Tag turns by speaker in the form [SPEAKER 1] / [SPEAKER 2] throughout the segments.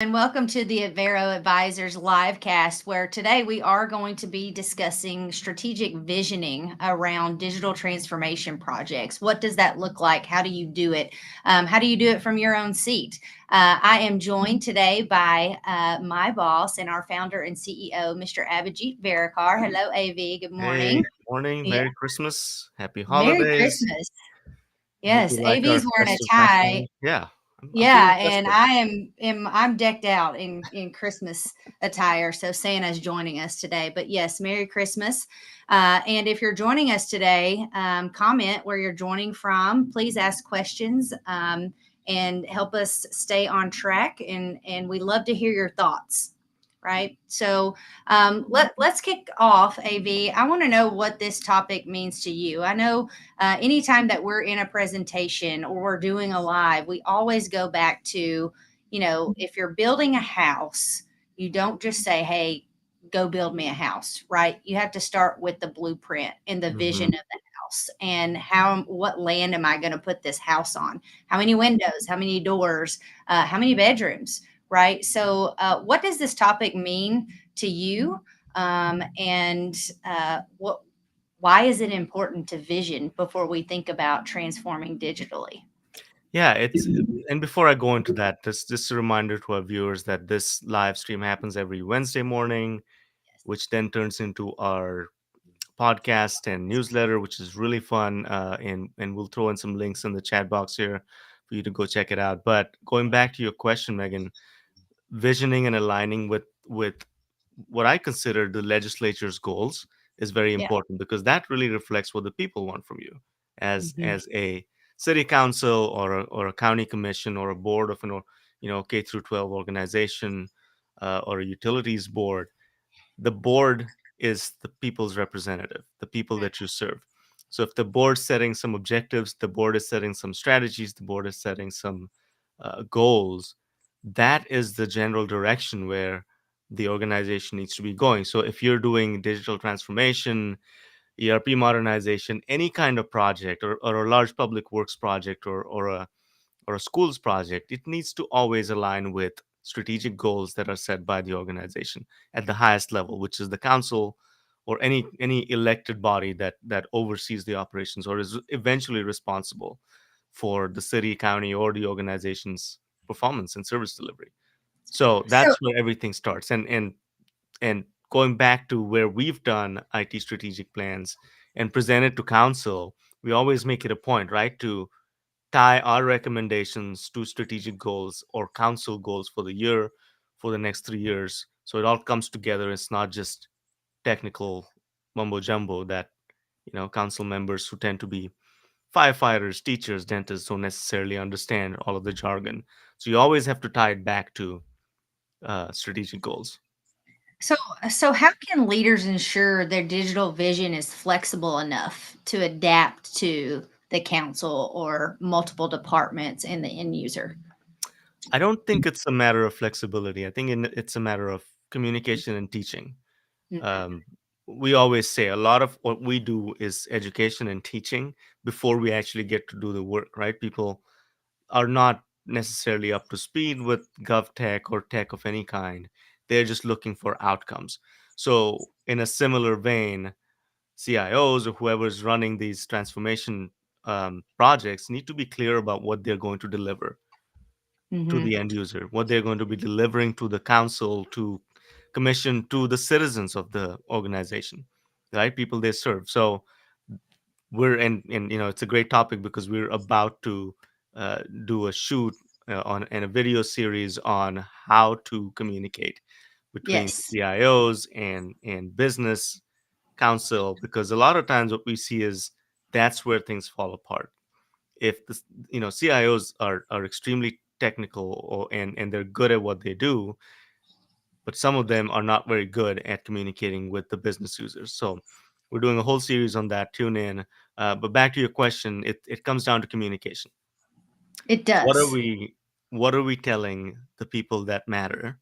[SPEAKER 1] And welcome to the Avèro Advisors live cast, where today we are going to be discussing strategic visioning around digital transformation projects. What does that look like? How do you do it? How do you do it from your own seat? I am joined today by my boss and our founder and CEO, Mr. Abhijit Varakar. Hello, AV. Good
[SPEAKER 2] Hey,
[SPEAKER 1] morning.
[SPEAKER 2] morning,
[SPEAKER 1] Yeah,
[SPEAKER 2] Merry Christmas, Happy
[SPEAKER 1] Merry
[SPEAKER 2] Holidays.
[SPEAKER 1] Christmas.
[SPEAKER 2] Hope
[SPEAKER 1] Yes,
[SPEAKER 2] you like our
[SPEAKER 1] AV's wearing a
[SPEAKER 2] festive
[SPEAKER 1] tie.
[SPEAKER 2] background. Yeah, I'm feeling
[SPEAKER 1] Yeah, and
[SPEAKER 2] festive.
[SPEAKER 1] I'm decked out in Christmas attire. So Santa's joining us today. But yes, Merry Christmas. And if you're joining us today, comment where you're joining from. Please ask questions and help us stay on track. And we love to hear your thoughts. Right. So let's kick off, AV. I want to know what this topic means to you. I know anytime that we're in a presentation or we're doing a live, we always go back to, if you're building a house, you don't just say, hey, go build me a house, right? You have to start with the blueprint and the vision
[SPEAKER 2] Hmm.
[SPEAKER 1] of the house and what land am I going to put this house on? How many windows? How many doors? How many bedrooms? Right. So, what does this topic mean to you? And why is it important to vision before we think about transforming digitally?
[SPEAKER 2] Yeah, and before I go into that, just a reminder to our viewers that this live stream happens every Wednesday morning, which then turns into our podcast and newsletter, which is really fun. And we'll throw in some links in the chat box here for you to go check it out. But going back to your question, Megan, visioning and aligning with what I consider the legislature's goals is very
[SPEAKER 1] Yeah.
[SPEAKER 2] important because that really reflects what the people want from you
[SPEAKER 1] Mhm.
[SPEAKER 2] as a city council or a county commission or a board of K through 12 organization or a utilities board. The board is the people's representative, the people that you serve. So if the board's setting some objectives, the board is setting some strategies, the board is setting some goals, that is the general direction where the organization needs to be going. So if you're doing digital transformation, ERP modernization, any kind of project or a large public works project or a school's project, it needs to always align with strategic goals that are set by the organization at the highest level, which is the council or any elected body that oversees the operations or is eventually responsible for the city, county, or the organization's performance and service delivery. So
[SPEAKER 1] So,
[SPEAKER 2] that's where everything starts. And going back to where we've done IT strategic plans and presented to council, we always make it a point, right, to tie our recommendations to strategic goals or council goals for the year, for the next 3 years. So it all comes together. It's not just technical mumbo jumbo that, council members who tend to be firefighters, teachers, dentists don't necessarily understand all of the jargon. So you always have to tie it back to strategic goals.
[SPEAKER 1] so, so how can leaders ensure their digital vision is flexible enough to adapt to the council or multiple departments and the end user?
[SPEAKER 2] I don't think it's a matter of flexibility. I think it's a matter of communication and teaching.
[SPEAKER 1] Mhm.
[SPEAKER 2] um, we always say a lot of what we do is education and teaching before we actually get to do the work, right? People are not necessarily up to speed with gov tech or tech of any kind. They're just looking for outcomes. So in a similar vein, CIOs or whoever's running these transformation projects need to be clear about what they're going to deliver to
[SPEAKER 1] Mhm.
[SPEAKER 2] the end user, what they're going to be delivering to the council, to commission, to the citizens of the organization, right? People they serve. So we're and it's a great topic because we're about to do a shoot on and a video series on how to communicate between
[SPEAKER 1] Yes.
[SPEAKER 2] CIOs and business council, because a lot of times what we see is that's where things fall apart. If the CIOs are extremely technical and they're good at what they do, but some of them are not very good at communicating with the business users. So we're doing a whole series on that. Tune in. But back to your question, it comes down to communication.
[SPEAKER 1] It
[SPEAKER 2] What are
[SPEAKER 1] does.
[SPEAKER 2] we what are we telling the people that matter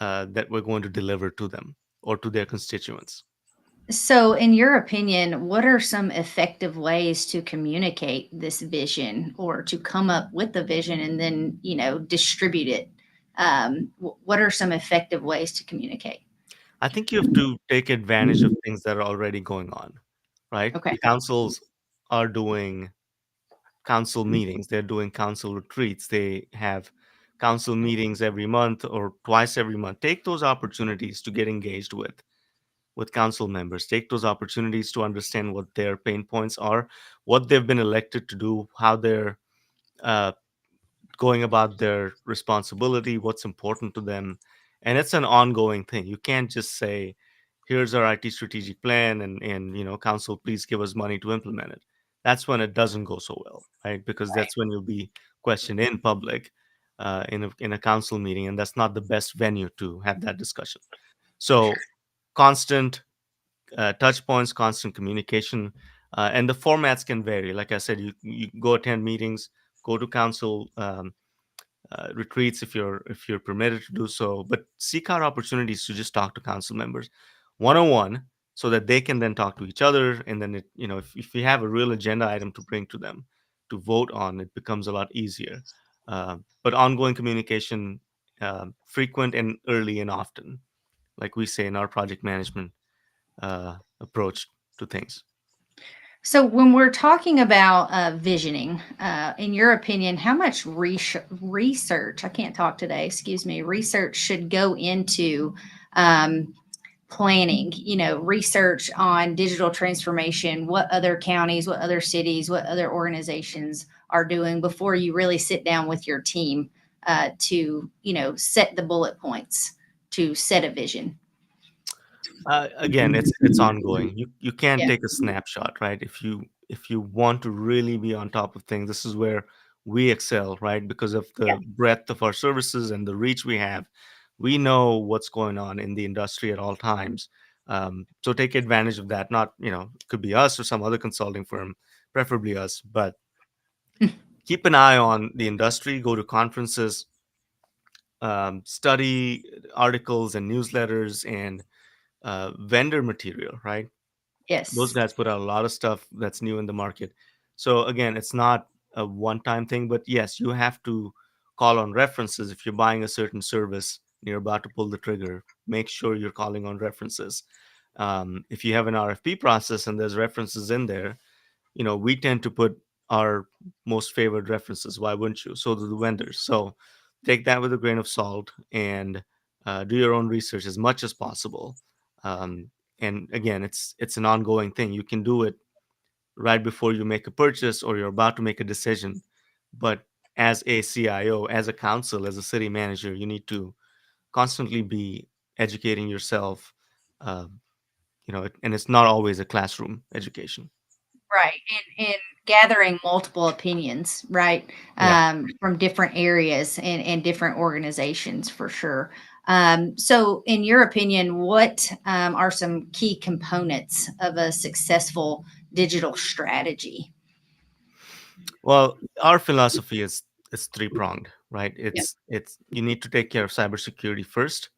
[SPEAKER 2] that we're going to deliver to them or to their constituents?
[SPEAKER 1] So, in your opinion, what are some effective ways to communicate this vision or to come up with the vision and then, distribute it What are some effective ways to communicate?
[SPEAKER 2] I think you have to take advantage of things that are already going on, right?
[SPEAKER 1] Okay.
[SPEAKER 2] The councils are doing council meetings, they're doing council retreats, they have council meetings every month or twice every month. Take those opportunities to get engaged with council members. Take those opportunities to understand what their pain points are, what they've been elected to do, how they're uh, going about their responsibility, what's important to them. And it's an ongoing thing. You can't just say, here's our IT strategic plan and council, please give us money to implement it. That's when it doesn't go so well, right? Because
[SPEAKER 1] Right.
[SPEAKER 2] that's when you'll be questioned in public in a council meeting, and that's not the best venue to have that discussion. So constant touch points, constant communication, and the formats can vary. Like I said, you go attend meetings, go to council retreats if you're permitted to do so, but seek out opportunities to just talk to council members one on one, so that they can then talk to each other, and then if you have a real agenda item to bring to them to vote on, it becomes a lot easier. But ongoing communication, frequent and early and often, like we say in our project management approach to things.
[SPEAKER 1] So, when we're talking about visioning, in your opinion, how much research, I can't talk today, excuse me, research should go into um, planning, research on digital transformation, what other counties, what other cities, what other organizations are doing before you really sit down with your team to, set the bullet points to set a vision?
[SPEAKER 2] Again, it's ongoing. You can't
[SPEAKER 1] Yeah.
[SPEAKER 2] take a snapshot, right? If you want to really be on top of things, this is where we excel, right? Because of
[SPEAKER 1] Yeah.
[SPEAKER 2] the breadth of our services and the reach we have, we know what's going on in the industry at all times. So take advantage of that. Not, it could be us or some other consulting firm, preferably us, but keep an eye on the industry. Go to conferences, study articles and newsletters and vendor material, right? Those
[SPEAKER 1] Yes.
[SPEAKER 2] guys put out a lot of stuff that's new in the market. So again, it's not a one-time thing, but yes, you have to call on references. If you're buying a certain service and you're about to pull the trigger, make sure you're calling on references. If you have an RFP process and there's references in there, we tend to put our most favored references. Why wouldn't you? So do the vendors. So take that with a grain of salt and do your own research as much as possible. Um, and again, it's an ongoing thing. You can do it right before you make a purchase or you're about to make a decision. But as a CIO, as a council, as a city manager, you need to constantly be educating yourself. Uh, and it's not always a classroom education.
[SPEAKER 1] Right. And gathering multiple opinions, right,
[SPEAKER 2] Yeah.
[SPEAKER 1] from different areas and different organizations for sure. So, in your opinion, what are some key components of a successful digital strategy?
[SPEAKER 2] Well, our philosophy is three pronged, right?
[SPEAKER 1] Yeah.
[SPEAKER 2] It's you need to take care of cybersecurity first,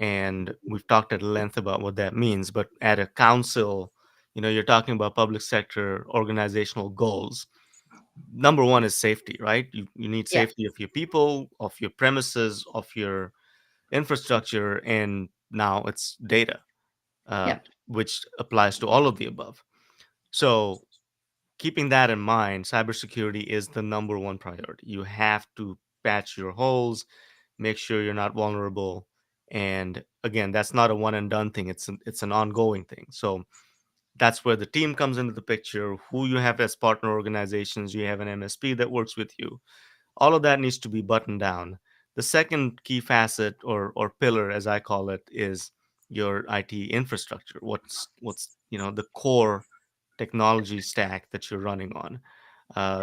[SPEAKER 2] and we've talked at length about what that means. But at a council, you're talking about public sector organizational goals. Number one is safety, right? You need
[SPEAKER 1] Yeah.
[SPEAKER 2] safety of your people, of your premises, of your infrastructure, and now it's data, uh,
[SPEAKER 1] Yeah.
[SPEAKER 2] which applies to all of the above. So keeping that in mind, cybersecurity is the number one priority. You have to patch your holes, make sure you're not vulnerable. And again, that's not a one and done thing. It's an ongoing thing. So that's where the team comes into the picture, who you have as partner organizations, you have an MSP that works with you. All of that needs to be buttoned down. The second key facet or pillar, as I call it, is your IT infrastructure. What's the core technology stack that you're running on.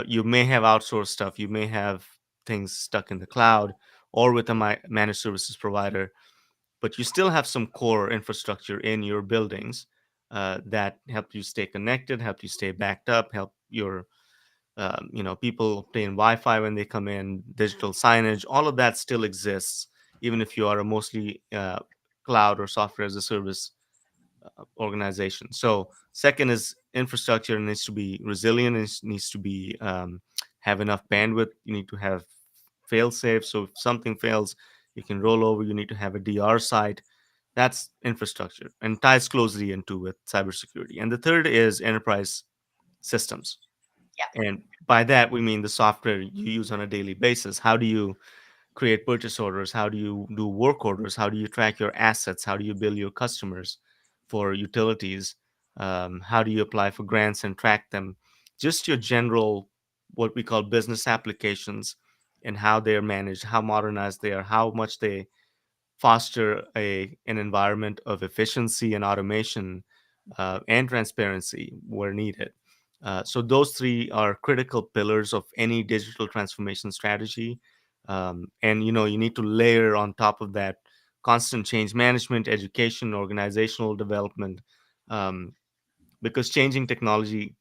[SPEAKER 2] You may have outsourced stuff, you may have things stuck in the cloud or with a managed services provider, but you still have some core infrastructure in your buildings that help you stay connected, help you stay backed up, help your people obtain Wi-Fi when they come in, digital signage, all of that still exists, even if you are a mostly cloud or software as a service organization. So second is infrastructure needs to be resilient. It needs to be have enough bandwidth. You need to have fail safe. So if something fails, you can roll over. You need to have a DR site. That's infrastructure and ties closely into with cybersecurity. And the third is enterprise systems.
[SPEAKER 1] Yeah.
[SPEAKER 2] And by that, we mean the software you use on a daily basis. How do you create purchase orders? How do you do work orders? How do you track your assets? How do you bill your customers for utilities? How do you apply for grants and track them? Just your general, what we call business applications and how they're managed, how modernized they are, how much they foster an environment of efficiency and automation and transparency where needed. So those three are critical pillars of any digital transformation strategy. And you need to layer on top of that constant change management, education, organizational development, um, because changing technology,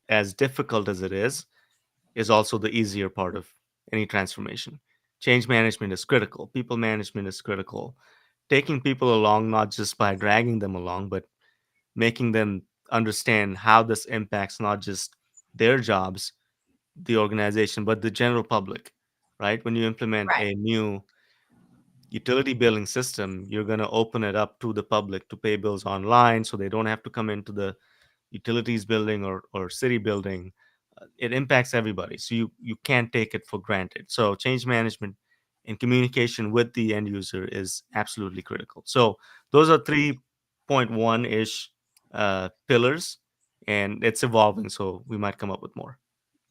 [SPEAKER 2] as difficult as it is also the easier part of any transformation. Change management is critical. People management is critical. Taking people along, not just by dragging them along, but making them understand how this impacts not just their jobs, the organization, but the general public, right? When you implement
[SPEAKER 1] Right.
[SPEAKER 2] a new utility billing system, you're going to open it up to the public to pay bills online so they don't have to come into the utilities building or city building. It impacts everybody, so you can't take it for granted. So change management and communication with the end user is absolutely critical. So those are 3.1 ish pillars, and it's evolving, so we might come up with more.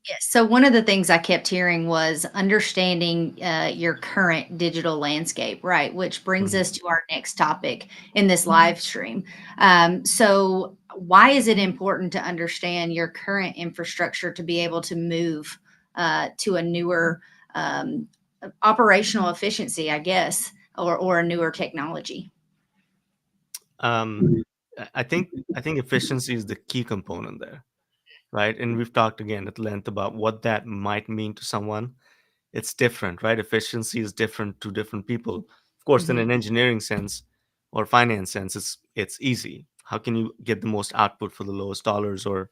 [SPEAKER 1] Yes. So one of the things I kept hearing was understanding your current digital landscape, right? Which brings
[SPEAKER 2] Mhm.
[SPEAKER 1] us to our next topic in this live stream. So, why is it important to understand your current infrastructure to be able to move to a newer operational efficiency, I guess, or a newer technology?
[SPEAKER 2] um, I think efficiency is the key component there, right? And we've talked again at length about what that might mean to someone. It's different, right? Efficiency is different to different people. Of course, in
[SPEAKER 1] Hmm.
[SPEAKER 2] an engineering sense or finance sense, it's easy. How can you get the most output for the lowest dollars or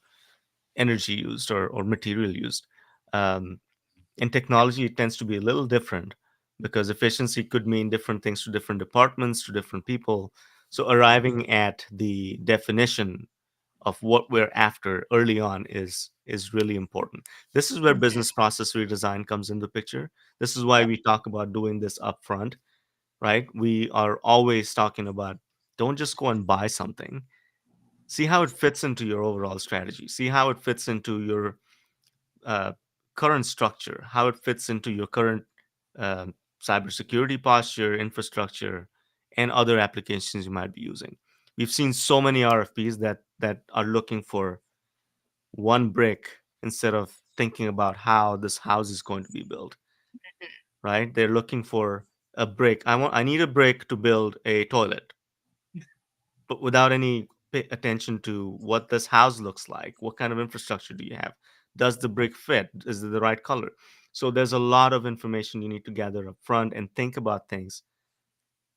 [SPEAKER 2] energy used or material used? Um, in technology, it tends to be a little different because efficiency could mean different things to different departments, to different people. So arriving at the definition of what we're after early on is really important. This is where business process redesign comes in the picture. This is why
[SPEAKER 1] Yep.
[SPEAKER 2] we talk about doing this upfront, right? We are always talking about don't just go and buy something. See how it fits into your overall strategy. See how it fits into your uh, current structure, how it fits into your current um cybersecurity posture, infrastructure, and other applications you might be using. We've seen so many RFPs that are looking for one brick instead of thinking about how this house is going to be built, right? They're looking for a brick. I need a brick to build a toilet, but without any attention to what this house looks like. What kind of infrastructure do you have? Does the brick fit? Is it the right color? So there's a lot of information you need to gather up front and think about things.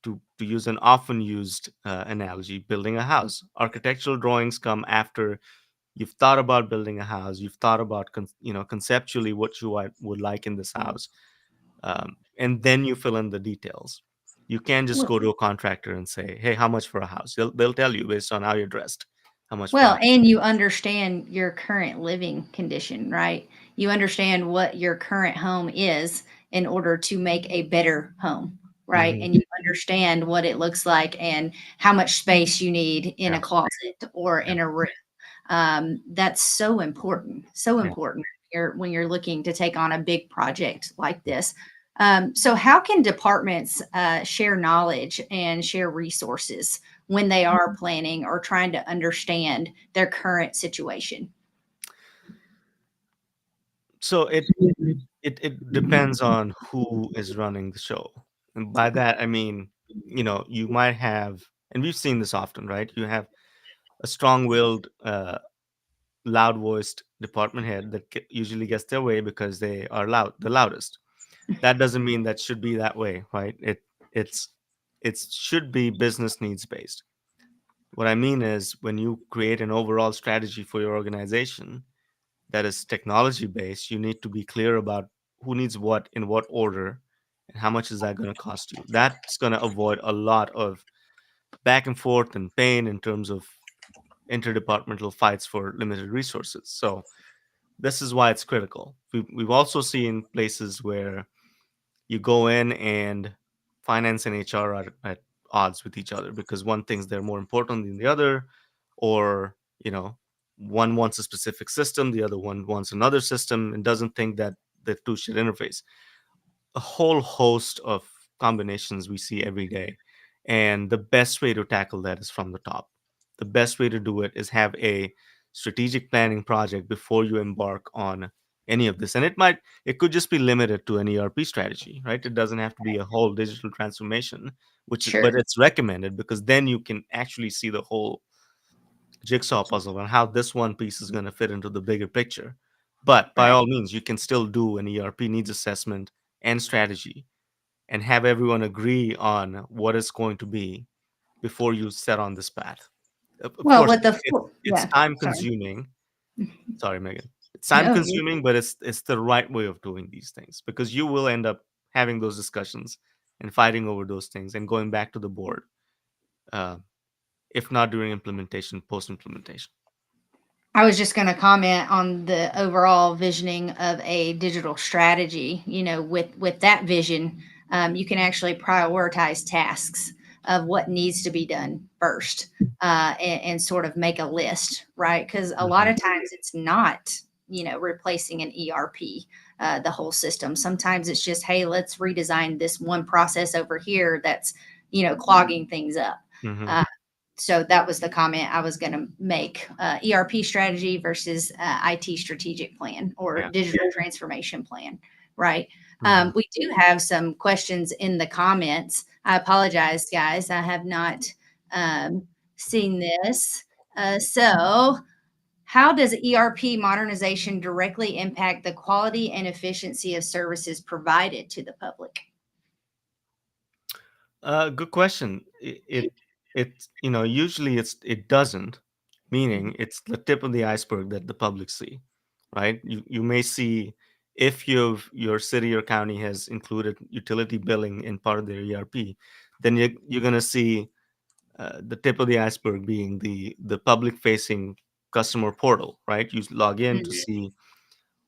[SPEAKER 2] To use an often used analogy, building a house. Architectural drawings come after you've thought about building a house. You've thought about conceptually what would like in this house, and then you fill in the details. You can't just go to a contractor and say, "Hey, how much for a house?" They'll tell you based on how you're dressed, how much for a
[SPEAKER 1] Well,
[SPEAKER 2] house.
[SPEAKER 1] and you understand your current living condition, right? You understand what your current home is in order to make a better home, right?
[SPEAKER 2] Hmm.
[SPEAKER 1] And you understand what it looks like and how much space you need in a
[SPEAKER 2] Yeah,
[SPEAKER 1] closet or
[SPEAKER 2] yeah,
[SPEAKER 1] in a room. That's so important, so
[SPEAKER 2] yeah.
[SPEAKER 1] important when you're looking to take on a big project like this. So, how can departments share knowledge and share resources when they are planning or trying to understand their current situation?
[SPEAKER 2] So it depends on who is running the show, and by that I mean, you might have, and we've seen this often, right? You have a strong-willed, loud-voiced department head that usually gets their way because they are the loudest. That doesn't mean that should be that way, right? It's it should be business needs based. What I mean is when you create an overall strategy for your organization that is technology based, you need to be clear about who needs what in what order, and how much is that going to cost you. That's going to avoid a lot of back and forth and pain in terms of interdepartmental fights for limited resources. So this is why it's critical. We've also seen places where you go in and finance and HR are at odds with each other because one thinks they're more important than the other, or one wants a specific system, the other one wants another system, and doesn't think that the two should interface. A whole host of combinations we see every day. And the best way to tackle that is from the top. The best way to do it is have a strategic planning project before you embark on any of this. And it could just be limited to an ERP strategy, right? It doesn't have to be a whole digital transformation, but
[SPEAKER 1] Sure.
[SPEAKER 2] it's recommended because then you can actually see the whole jigsaw puzzle and how this one piece is going to fit into the bigger picture. But by
[SPEAKER 1] Right.
[SPEAKER 2] all means, you can still do an ERP needs assessment and strategy and have everyone agree on what it's going to be before you set on this path. Of
[SPEAKER 1] Well,
[SPEAKER 2] course,
[SPEAKER 1] with the
[SPEAKER 2] it's
[SPEAKER 1] yeah,
[SPEAKER 2] time
[SPEAKER 1] sorry.
[SPEAKER 2] consuming. Sorry, Megan. It's time
[SPEAKER 1] No, you
[SPEAKER 2] consuming, but it's the right way of doing these things because you will end up having those discussions and fighting over those things and going back to the board, uh, if not during implementation, post implementation.
[SPEAKER 1] I was just going to comment on the overall visioning of a digital strategy. With that vision, you can actually prioritize tasks of what needs to be done first, and sort of make a list, right? Because a lot
[SPEAKER 2] Hmm.
[SPEAKER 1] of times it's not, replacing an ERP, the whole system. Sometimes it's just, hey, let's redesign this one process over here that's, clogging things up.
[SPEAKER 2] Hmm.
[SPEAKER 1] Uh, so that was the comment I was going to make. ERP strategy versus IT strategic plan or
[SPEAKER 2] Yeah.
[SPEAKER 1] digital transformation plan, right?
[SPEAKER 2] Hmm.
[SPEAKER 1] We do have some questions in the comments. I apologize, guys. I have not seen this. So, how does ERP modernization directly impact the quality and efficiency of services provided to the public?
[SPEAKER 2] Good question. Usually it doesn't, meaning it's the tip of the iceberg that the public see, right? You may see if your city or county has included utility billing in part of their ERP, then you're gonna see the tip of the iceberg being the public facing customer portal, right? You log in to
[SPEAKER 1] Mhm.
[SPEAKER 2] see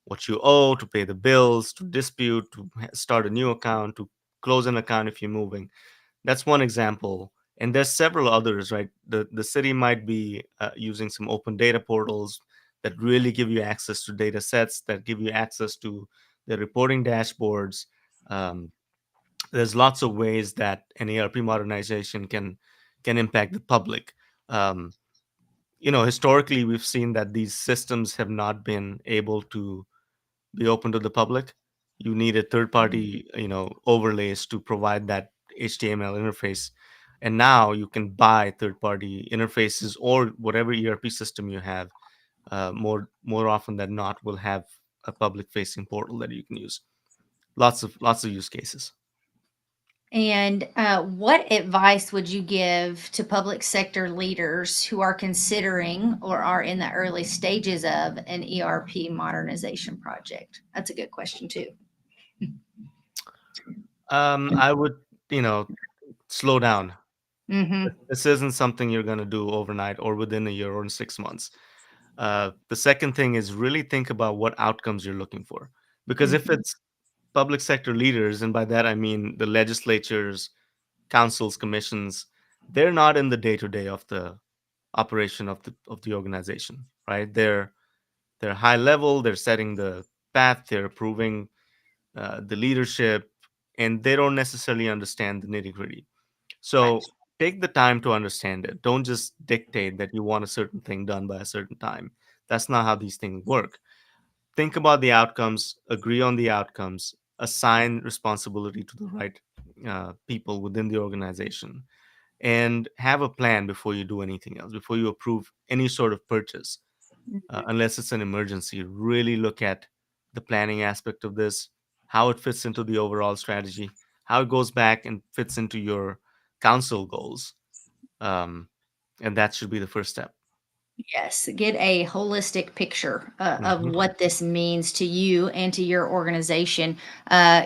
[SPEAKER 2] what you owe, to pay the bills, to dispute, to start a new account, to close an account if you're moving. That's one example, and there's several others, right? The city might be using some open data portals that really give you access to data sets, that give you access to the reporting dashboards. um, there's lots of ways that an ERP modernization can impact the public. um, Historically we've seen that these systems have not been able to be open to the public. You need a third party, overlays to provide that HTML interface. And now you can buy third party interfaces or whatever ERP system you have. More often than not, will have a public facing portal that you can use. Lots of use cases.
[SPEAKER 1] And what advice would you give to public sector leaders who are considering or are in the early stages of an ERP modernization project? That's a good question, too.
[SPEAKER 2] I would, you know, slow down.
[SPEAKER 1] Mm-hmm.
[SPEAKER 2] This isn't something you're going to do overnight or within a year or in 6 months. The second thing is really think about what outcomes you're looking for. Because if
[SPEAKER 1] Mm-hmm.
[SPEAKER 2] it's public sector leaders, and by that I mean the legislatures, councils, commissions, they're not in the day to day of the operation of the organization, right? They're high level. They're setting the path. They're approving the leadership, and they don't necessarily understand the nitty gritty.
[SPEAKER 1] Right.
[SPEAKER 2] So take the time to understand it. Don't just dictate that you want a certain thing done by a certain time. That's not how these things work. Think about the outcomes, agree on the outcomes, assign responsibility to the right people within the organization, and have a plan before you do anything else, before you approve any sort of purchase, unless it's an emergency. Really look at the planning aspect of this, how it fits into the overall strategy, how it goes back and fits into your council goals. Um, and that should be the first step.
[SPEAKER 1] Yes, get a holistic picture of
[SPEAKER 2] Hmm.
[SPEAKER 1] what this means to you and to your organization.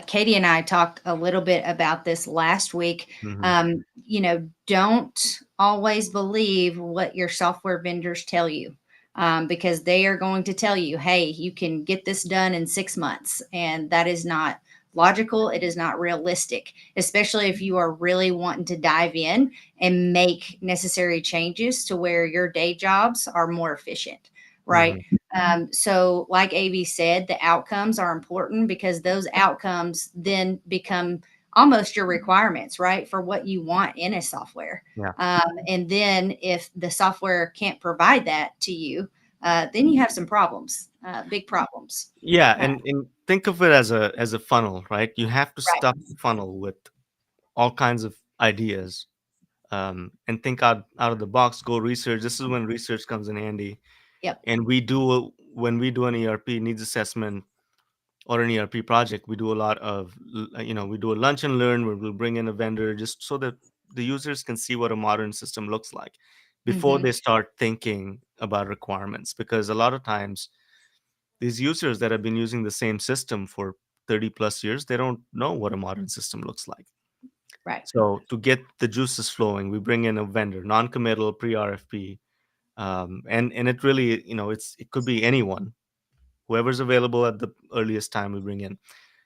[SPEAKER 1] Katie and I talked a little bit about this last week.
[SPEAKER 2] Hmm.
[SPEAKER 1] Don't always believe what your software vendors tell you, because they are going to tell you, hey, you can get this done in 6 months. And that is not logical. It is not realistic, especially if you are really wanting to dive in and make necessary changes to where your day jobs are more efficient, right?
[SPEAKER 2] Hmm.
[SPEAKER 1] So, like AV said, the outcomes are important because those outcomes then become almost your requirements, right, for what you want in a software.
[SPEAKER 2] Yeah.
[SPEAKER 1] And then, if the software can't provide that to you, then you have some problems, big problems.
[SPEAKER 2] Yeah,
[SPEAKER 1] Uh,
[SPEAKER 2] and think of it as a funnel, right? You have to
[SPEAKER 1] right.
[SPEAKER 2] stuff the funnel with all kinds of ideas, and think out of the box. Go research. This is when research comes in handy.
[SPEAKER 1] Yep.
[SPEAKER 2] And when we do an ERP needs assessment or an ERP project, we do a lot of we do a lunch and learn where we'll bring in a vendor just so that the users can see what a modern system looks like before
[SPEAKER 1] Hmm.
[SPEAKER 2] they start thinking about requirements. Because a lot of times these users that have been using the same system for 30 plus years, they don't know what a modern system looks like.
[SPEAKER 1] Right.
[SPEAKER 2] So to get the juices flowing, we bring in a vendor, non-committal, pre-RFP, and it really, it could be anyone, whoever's available at the earliest time we bring in,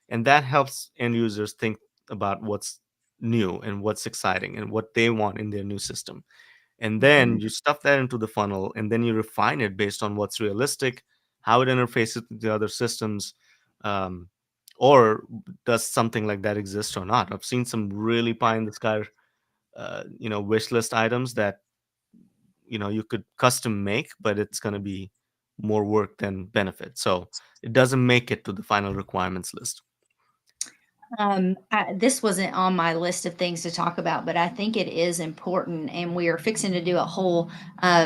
[SPEAKER 2] and that helps end users think about what's new and what's exciting and what they want in their new system. And
[SPEAKER 1] Hmm.
[SPEAKER 2] then you stuff that into the funnel, and then you refine it based on what's realistic, how it interfaces with the other systems, um, or does something like that exist or not. I've seen some really pie in the sky wish list items that you could custom make, but it's going to be more work than benefit, so it doesn't make it to the final requirements list.
[SPEAKER 1] This wasn't on my list of things to talk about, but I think it is important, and we are fixing to do a whole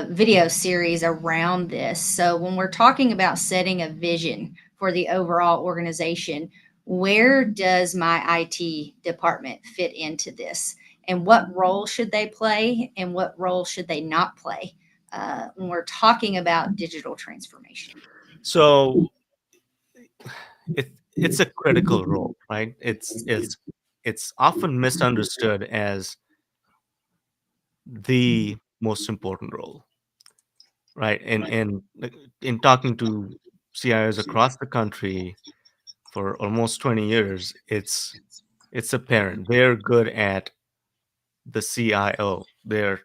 [SPEAKER 1] video series around this. So, when we're talking about setting a vision for the overall organization, where does my IT department fit into this? And what role should they play, and what role should they not play when we're talking about digital transformation?
[SPEAKER 2] So it's a critical role, right? It's often misunderstood as the most important role, right? And like, in talking to CIOs across the country for almost 20 years, it's apparent they're good at the CIO. They're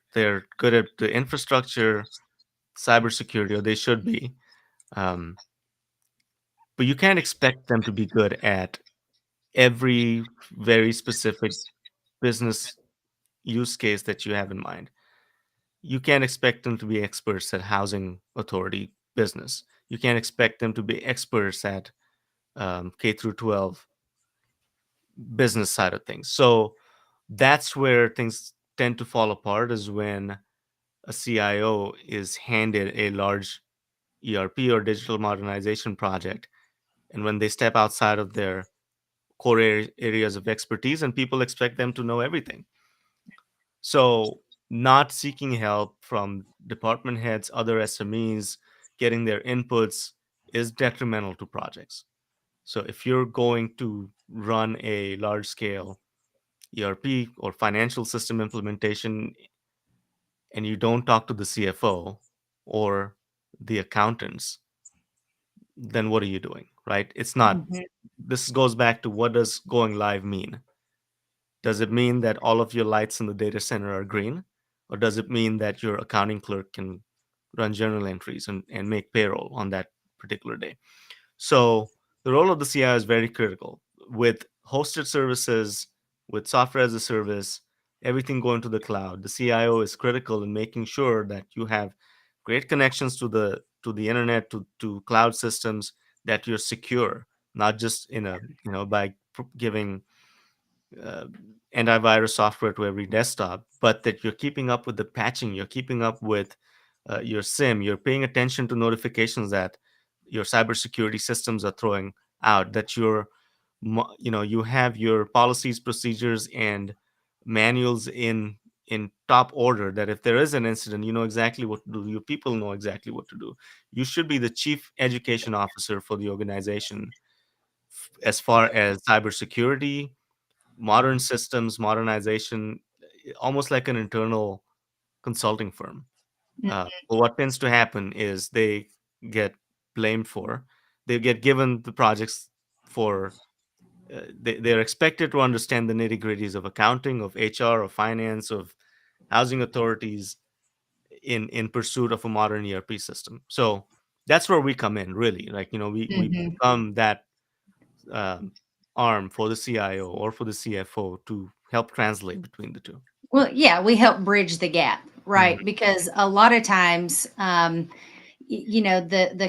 [SPEAKER 2] good at the infrastructure, cybersecurity, or they should be. Um, but you can't expect them to be good at every very specific business use case that you have in mind. You can't expect them to be experts at housing authority business. You can't expect them to be experts at K through 12 business side of things. So that's where things tend to fall apart, is when a CIO is handed a large ERP or digital modernization project, and when they step outside of their core areas of expertise, and people expect them to know everything. So, not seeking help from department heads, other SMEs, getting their inputs is detrimental to projects. So, if you're going to run a large scale ERP or financial system implementation and you don't talk to the CFO or the accountants, then what are you doing? Right? It's not,
[SPEAKER 1] Mhm.
[SPEAKER 2] this goes back to, what does going live mean? Does it mean that all of your lights in the data center are green? Or does it mean that your accounting clerk can run journal entries and make payroll on that particular day? So the role of the CIO is very critical. With hosted services, with software as a service, everything going to the cloud, the CIO is critical in making sure that you have great connections to the internet, to cloud systems, that you're secure, not just by giving uh, antivirus software to every desktop, but that you're keeping up with the patching, you're keeping up with your SIM, you're paying attention to notifications that your cybersecurity systems are throwing out, that you have your policies, procedures, and manuals in in top order, that if there is an incident, you know exactly what to do. Your people know exactly what to do. You should be the chief education officer for the organization as far as cybersecurity, modern systems, modernization, almost like an internal consulting firm. But what tends to happen is they get blamed for, they get given the projects for, they're expected to understand the nitty gritties of accounting, of HR, of finance, of housing authorities in pursuit of a modern ERP system. So that's where we come in, really. Like, we
[SPEAKER 1] Mhm.
[SPEAKER 2] become that um, arm for the CIO or for the CFO to help translate between the two.
[SPEAKER 1] Well, yeah, we help bridge the gap,
[SPEAKER 2] Mhm.
[SPEAKER 1] right? Because a lot of times, the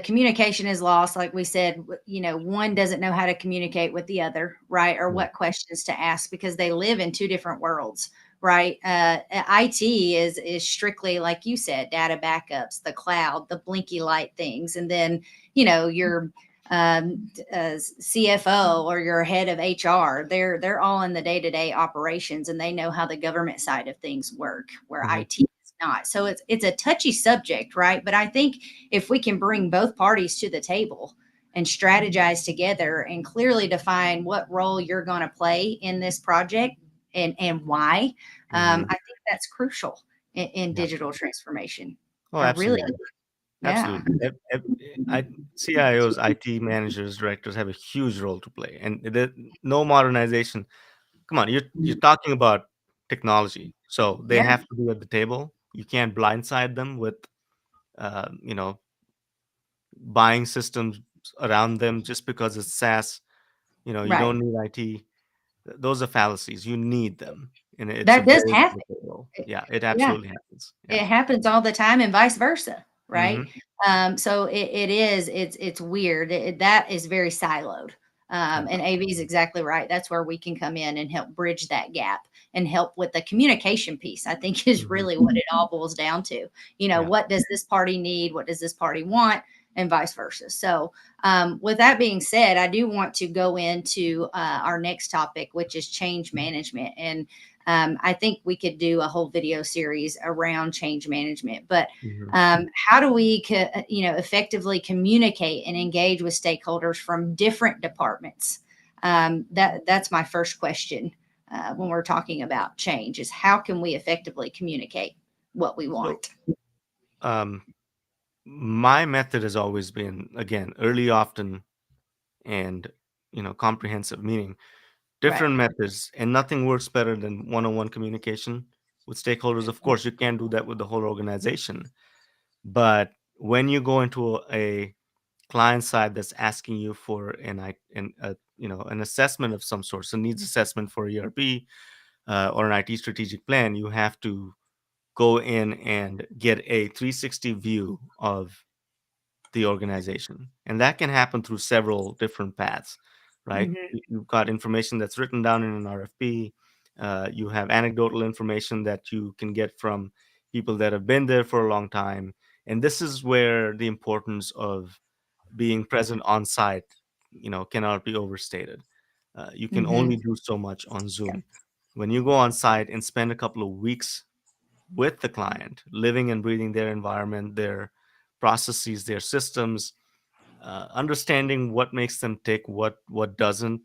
[SPEAKER 1] communication is lost. Like we said, one doesn't know how to communicate with the other, right? Or
[SPEAKER 2] Yeah.
[SPEAKER 1] what questions to ask because they live in two different worlds, right? IT is strictly like you said, data backups, the cloud, the blinky light things, and then your CFO or your head of HR. They're all in the day to day operations, and they know how the government side of things work, where
[SPEAKER 2] Mhm.
[SPEAKER 1] IT is not. So it's a touchy subject, right? But I think if we can bring both parties to the table and strategize together and clearly define what role you're going to play in this project and why,
[SPEAKER 2] Mhm.
[SPEAKER 1] I think that's crucial in
[SPEAKER 2] Yeah.
[SPEAKER 1] digital transformation.
[SPEAKER 2] Oh,
[SPEAKER 1] I really,
[SPEAKER 2] absolutely.
[SPEAKER 1] yeah,
[SPEAKER 2] Absolutely. CIOs, IT managers, directors have a huge role to play. And no modernization. Come on, you're talking about technology. So they
[SPEAKER 1] yeah,
[SPEAKER 2] have to be at the table. You can't blindside them with uh, you know, buying systems around them just because it's SaaS. You
[SPEAKER 1] right.
[SPEAKER 2] don't need IT. Those are fallacies. You need them. And it's a
[SPEAKER 1] That does
[SPEAKER 2] very
[SPEAKER 1] happen.
[SPEAKER 2] critical role. Yeah, it
[SPEAKER 1] Yeah.
[SPEAKER 2] absolutely happens. Yeah.
[SPEAKER 1] It happens all the time and vice versa, right?
[SPEAKER 2] Hmm.
[SPEAKER 1] So it's weird. That is very siloed.
[SPEAKER 2] Yeah.
[SPEAKER 1] And AV is exactly right. That's where we can come in and help bridge that gap and help with the communication piece. I think is
[SPEAKER 2] Hmm.
[SPEAKER 1] really what it all boils down to.
[SPEAKER 2] Yeah.
[SPEAKER 1] What does this party need? What does this party want? And vice versa. So, with that being said, I do want to go into our next topic, which is change management. And I think we could do a whole video series around change management. But
[SPEAKER 2] Hmm.
[SPEAKER 1] how do we, effectively communicate and engage with stakeholders from different departments? That's my first question when we're talking about change: is how can we effectively communicate what we
[SPEAKER 2] So,
[SPEAKER 1] want?
[SPEAKER 2] um, my method has always been, again, early, often, and comprehensive. Meaning,
[SPEAKER 1] Right.
[SPEAKER 2] different methods, and nothing works better than one-on-one communication with stakeholders. Of course, you can't do that with the whole organization, but when you go into a client side that's asking you for an assessment of some sort, so needs assessment for ERP or an IT strategic plan, you have to go in and get a 360 view of the organization. And that can happen through several different paths, right?
[SPEAKER 1] Hmm.
[SPEAKER 2] You've got information that's written down in an RFP. You have anecdotal information that you can get from people that have been there for a long time. And this is where the importance of being present on site, cannot be overstated. You can
[SPEAKER 1] Hmm.
[SPEAKER 2] only do so much on Zoom. When you go on site and spend a couple of weeks with the client, living and breathing their environment, their processes, their systems, understanding what makes them tick, what doesn't.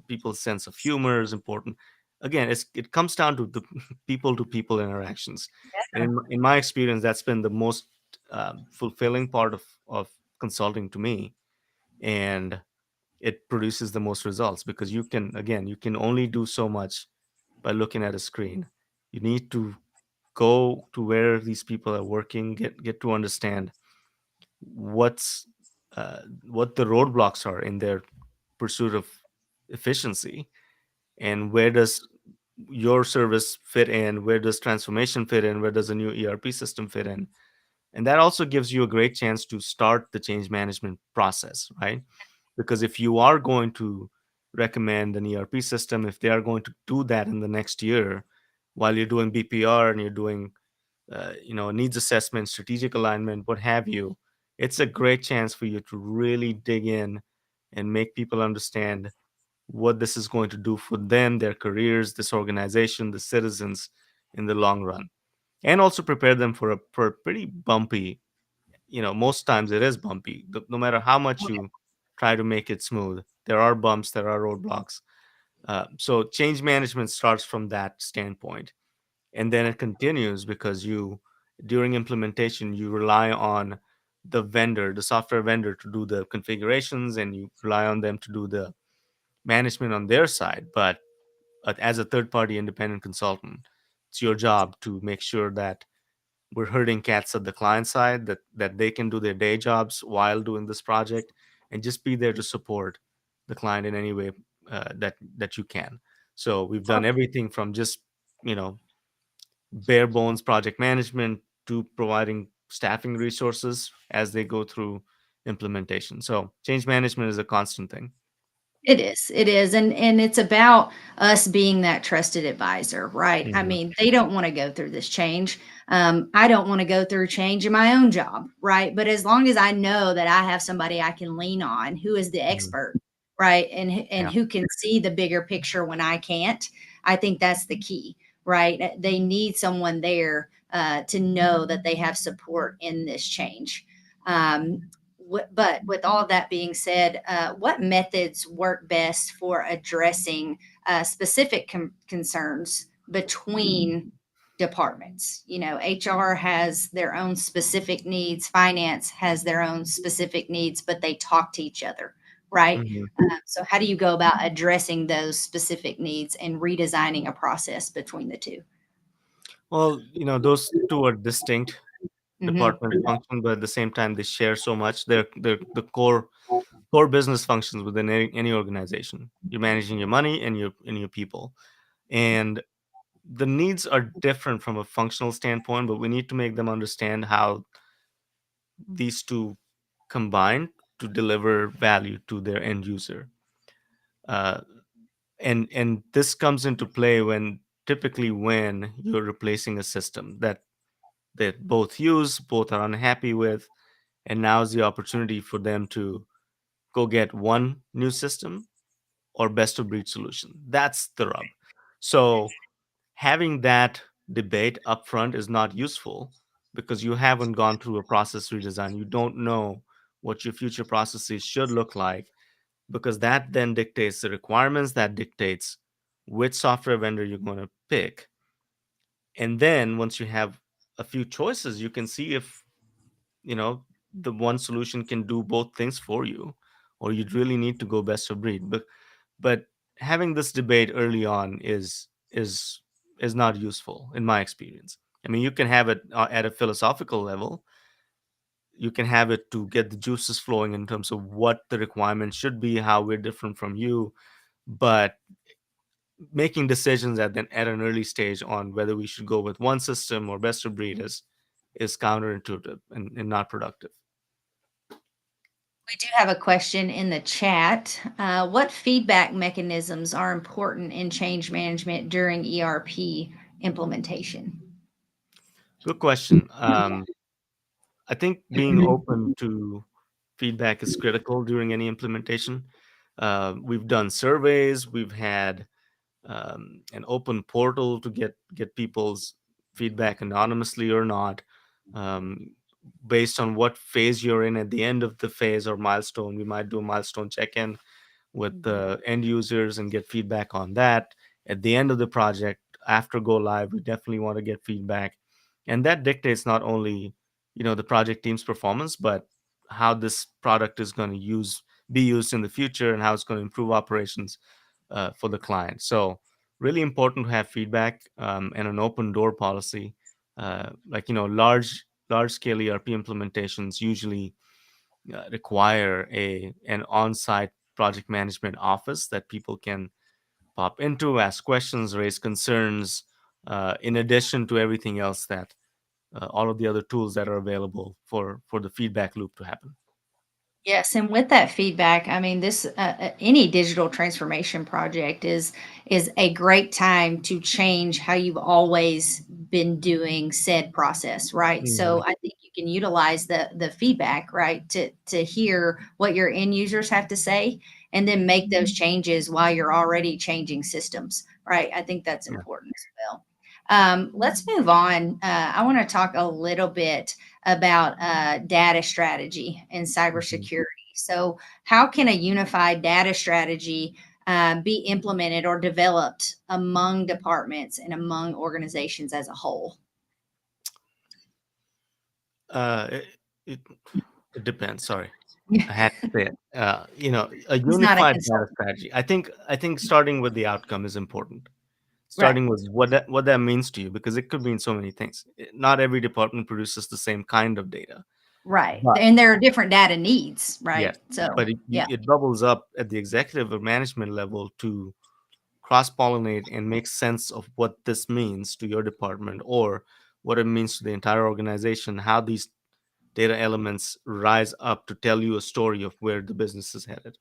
[SPEAKER 2] People's sense of humor is important. Again, it comes down to the people to people interactions, and in my experience, that's been the most fulfilling part of consulting to me, and it produces the most results because you can only do so much by looking at a screen. You need to go to where these people are working, get to understand what's what the roadblocks are in their pursuit of efficiency, and where does your service fit in, where does transformation fit in, where does a new ERP system fit in. And that also gives you a great chance to start the change management process, right? Because if you are going to recommend an ERP system, if they are going to do that in the next year while you're doing BPR and you're doing needs assessment, strategic alignment, what have you, it's a great chance for you to really dig in and make people understand what this is going to do for them, their careers, this organization, the citizens, in the long run, and also prepare them for a pretty bumpy. Most times it is bumpy. No matter how much you try to make it smooth, there are bumps, there are roadblocks. So change management starts from that standpoint, and then it continues because during implementation, you rely on the software vendor, to do the configurations, and you rely on them to do the management on their side. But as a third party independent consultant, it's your job to make sure that we're herding cats at the client side, that they can do their day jobs while doing this project, and just be there to support the client in any way that you can. So we've done everything from just you know bare bones project management to providing staffing resources as they go through implementation. So change management is a constant thing.
[SPEAKER 1] It is. It is. And it's about us being that trusted advisor, right? I
[SPEAKER 2] Hmm.
[SPEAKER 1] mean, they don't want to go through this change. I don't want to go through change in my own job, right? But as long as I know that I have somebody I can lean on who is the
[SPEAKER 2] Hmm.
[SPEAKER 1] expert, right? And
[SPEAKER 2] Yeah.
[SPEAKER 1] who can see the bigger picture when I can't, I think that's the key, right? They need someone there to know that they have support in this change. But with all of that being said, what methods work best for addressing specific concerns between departments? HR has their own specific needs, finance has their own specific needs, but they talk to each other, right?
[SPEAKER 2] Hmm.
[SPEAKER 1] So, how do you go about addressing those specific needs and redesigning a process between the 2?
[SPEAKER 2] Well, those two are distinct
[SPEAKER 1] Hmm.
[SPEAKER 2] department function, but at the same time they share so much. They're the core business functions within any organization. You're managing your money and your people, and the needs are different from a functional standpoint, but we need to make them understand how these two combine to deliver value to their end user. Uh, and this comes into play when you're replacing a system that both use, both are unhappy with, and now is the opportunity for them to go get one new system or best of breed solution. That's the rub. So having that debate upfront is not useful because you haven't gone through a process redesign. You don't know what your future processes should look like, because that then dictates the requirements, that dictates which software vendor you're going to pick. And then once you have a few choices, you can see if you know the one solution can do both things for you, or you'd really need to go best of breed. But having this debate early on is not useful in my experience. I mean, you can have it at a philosophical level. You can have it to get the juices flowing in terms of what the requirements should be, how we're different from you. But making decisions at an early stage on whether we should go with one system or best of breed is counterintuitive and not productive.
[SPEAKER 1] We do have a question in the chat. What feedback mechanisms are important in change management during ERP implementation?
[SPEAKER 2] Good question. I think being open to feedback is critical during any implementation. We've done surveys. We've had an open portal to get people's feedback anonymously or not, um, based on what phase you're in. At the end of the phase or milestone, we might do a milestone check-in with the end users and get feedback on that. At the end of the project, after go live, we definitely want to get feedback, and that dictates not only the project team's performance, but how this product is going to be used in the future, and how it's going to improve operations for the client. So really important to have feedback, and an open door policy. Like large scale ERP implementations usually require an on-site project management office that people can pop into, ask questions, raise concerns, in addition to everything else that all of the other tools that are available for the feedback loop to happen.
[SPEAKER 1] Yes, and with that feedback, I mean, this any digital transformation project is a great time to change how you've always been doing said process, right?
[SPEAKER 2] Hmm.
[SPEAKER 1] So I think you can utilize the feedback, right, to hear what your end users have to say, and then make those changes while you're already changing systems, right? I think that's
[SPEAKER 2] Yeah.
[SPEAKER 1] important as well. Let's move on. I want to talk a little bit about data strategy and
[SPEAKER 2] Mhm.
[SPEAKER 1] cybersecurity. So, how can a unified data strategy be implemented or developed among departments and among organizations as a whole?
[SPEAKER 2] Uh, it, it it depends. Sorry, I had to say it. A
[SPEAKER 1] He's not a
[SPEAKER 2] unified data
[SPEAKER 1] consultant.
[SPEAKER 2] strategy. I think starting with the outcome is important.
[SPEAKER 1] Right.
[SPEAKER 2] Starting with what that means to you, because it could mean so many things. Not every department produces the same kind of data,
[SPEAKER 1] Right.
[SPEAKER 2] but
[SPEAKER 1] And there are different data needs,
[SPEAKER 2] yes,
[SPEAKER 1] right? So,
[SPEAKER 2] but it,
[SPEAKER 1] yeah.
[SPEAKER 2] it bubbles up at the executive or management level to cross pollinate and make sense of what this means to your department or what it means to the entire organization, how these data elements rise up to tell you a story of where the business is headed.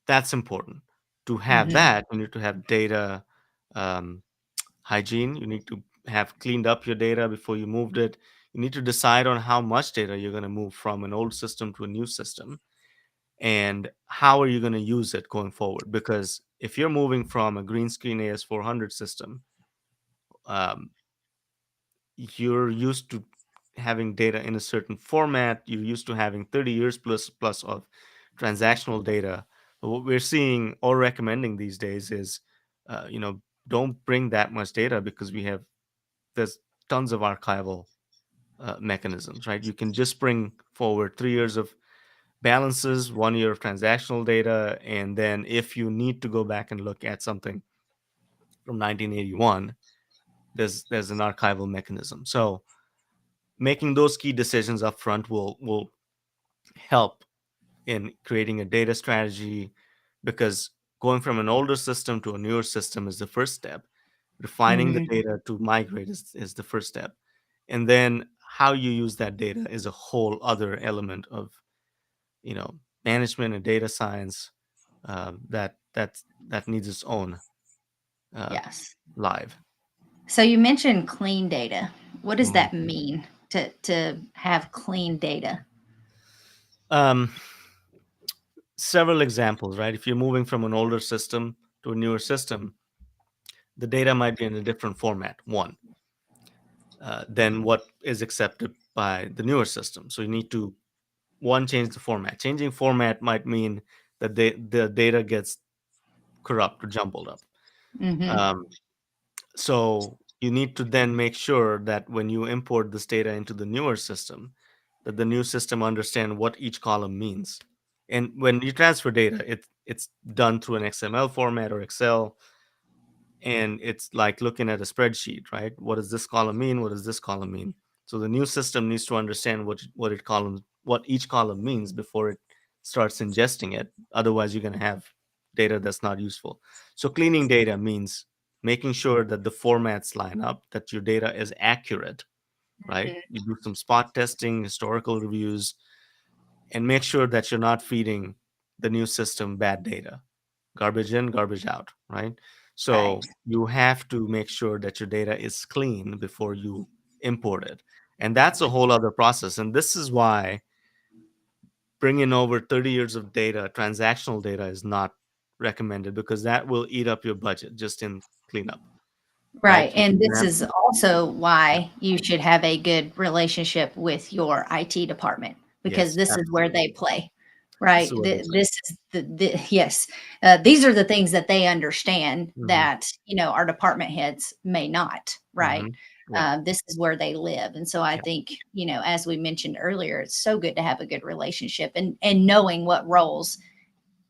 [SPEAKER 2] That's important. To have
[SPEAKER 1] Hmm.
[SPEAKER 2] that, you need to have data um, hygiene. You need to have cleaned up your data before you moved it. You need to decide on how much data you're going to move from an old system to a new system, and how are you going to use it going forward. Because if you're moving from a green screen AS400 system, um, you're used to having data in a certain format. You're used to having 30 years plus of transactional data. But what we're seeing or recommending these days is, don't bring that much data, because there's tons of archival mechanisms, right? You can just bring forward 3 years of balances, 1 year of transactional data, and then if you need to go back and look at something from 1981, there's an archival mechanism. So making those key decisions up front will help in creating a data strategy, because going from an older system to a newer system is the first step. Refining the
[SPEAKER 1] Hmm.
[SPEAKER 2] data to migrate is the first step. And then how you use that data is a whole other element of, management and data science, that needs its own uh,
[SPEAKER 1] Yes.
[SPEAKER 2] live.
[SPEAKER 1] So you mentioned clean data. What does
[SPEAKER 2] Mhm.
[SPEAKER 1] that mean to have clean data?
[SPEAKER 2] Um, Several examples, right? If you're moving from an older system to a newer system, the data might be in a different format, one, than what is accepted by the newer system. So you need to, one, change the format. Changing format might mean that the data gets corrupt or jumbled up.
[SPEAKER 1] Hmm.
[SPEAKER 2] Um, so you need to then make sure that when you import this data into the newer system, that the new system understand what each column means. And when you transfer data, it's done through an XML format or Excel, and it's like looking at a spreadsheet, right? What does this column mean? What does this column mean? So the new system needs to understand what each column means before it starts ingesting it. Otherwise, you're going to have data that's not useful. So cleaning data means making sure that the formats line up, that your data is accurate, right? You do some spot testing, historical reviews, and make sure that you're not feeding the new system bad data. Garbage in, garbage out, right?
[SPEAKER 1] Right.
[SPEAKER 2] So you have to make sure that your data is clean before you import it. And that's a whole other process. And this is why bringing over 30 years of data, transactional data, is not recommended, because that will eat up your budget just in cleanup, right?
[SPEAKER 1] Right. And
[SPEAKER 2] You
[SPEAKER 1] this
[SPEAKER 2] have
[SPEAKER 1] is also
[SPEAKER 2] Yeah.
[SPEAKER 1] why you should have a good relationship with your IT department because
[SPEAKER 2] Yes,
[SPEAKER 1] this is where
[SPEAKER 2] absolutely.
[SPEAKER 1] they play.
[SPEAKER 2] This is
[SPEAKER 1] Right.
[SPEAKER 2] what they play.
[SPEAKER 1] This is yes. These are the things that they understand
[SPEAKER 2] Hmm.
[SPEAKER 1] that, our department heads may not. Right.
[SPEAKER 2] Hmm. Yeah.
[SPEAKER 1] This is where they live. And so I
[SPEAKER 2] Yeah.
[SPEAKER 1] think, as we mentioned earlier, it's so good to have a good relationship and knowing what roles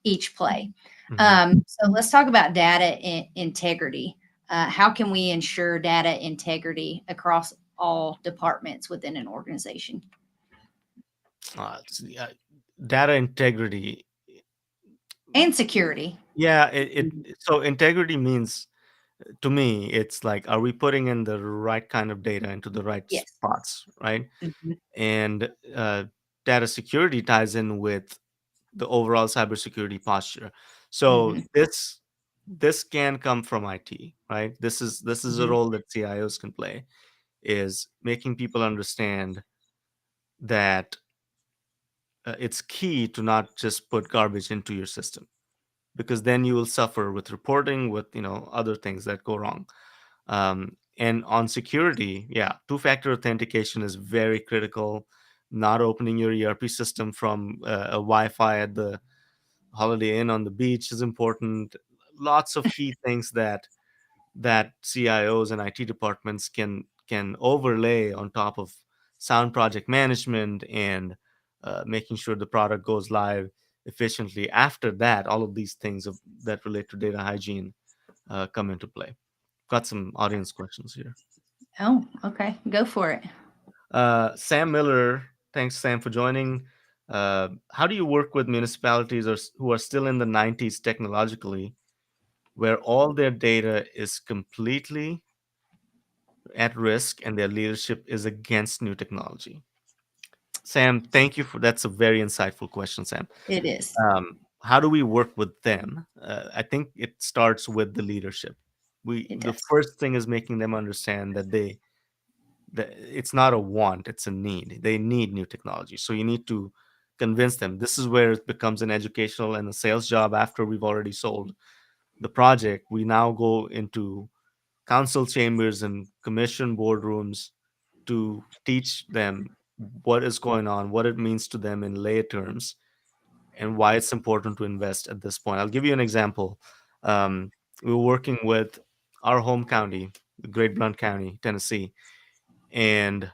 [SPEAKER 1] each play.
[SPEAKER 2] Hmm.
[SPEAKER 1] So let's talk about data integrity. How can we ensure data integrity across all departments within an organization
[SPEAKER 2] Yeah, data integrity.
[SPEAKER 1] and security?
[SPEAKER 2] Yeah, so integrity means, to me, it's like, are we putting in the right kind of data into the right
[SPEAKER 1] Yes.
[SPEAKER 2] spots, right?
[SPEAKER 1] Hmm.
[SPEAKER 2] And data security ties in with the overall cybersecurity posture. So
[SPEAKER 1] Hmm.
[SPEAKER 2] this can come from IT, right? This is a
[SPEAKER 1] Hmm.
[SPEAKER 2] role that CIOs can play, is making people understand that it's key to not just put garbage into your system, because then you will suffer with reporting, with other things that go wrong. And on security, yeah, two-factor authentication is very critical. Not opening your ERP system from a Wi-Fi at the Holiday Inn on the beach is important. Lots of key things that CIOs and IT departments can overlay on top of sound project management and making sure the product goes live efficiently. After that, all of these things that relate to data hygiene come into play. Got some audience questions here.
[SPEAKER 1] Oh, okay. Go for it.
[SPEAKER 2] Sam Miller, thanks Sam for joining. How do you work with municipalities who are still in the 90s technologically, where all their data is completely at risk and their leadership is against new technology? Sam, thank you for that's a very insightful question, Sam.
[SPEAKER 1] It is.
[SPEAKER 2] How do we work with them? I think it starts with the leadership.
[SPEAKER 1] It
[SPEAKER 2] The
[SPEAKER 1] does.
[SPEAKER 2] first thing is making them understand that it's not a want, it's a need. They need new technology. So you need to convince them. This is where it becomes an educational and a sales job after we've already sold the project. We now go into council chambers and commission boardrooms to teach them what is going on, what it means to them in lay terms, and why it's important to invest at this point. I'll give you an example. We were working with our home county, Great Blunt County, Tennessee, and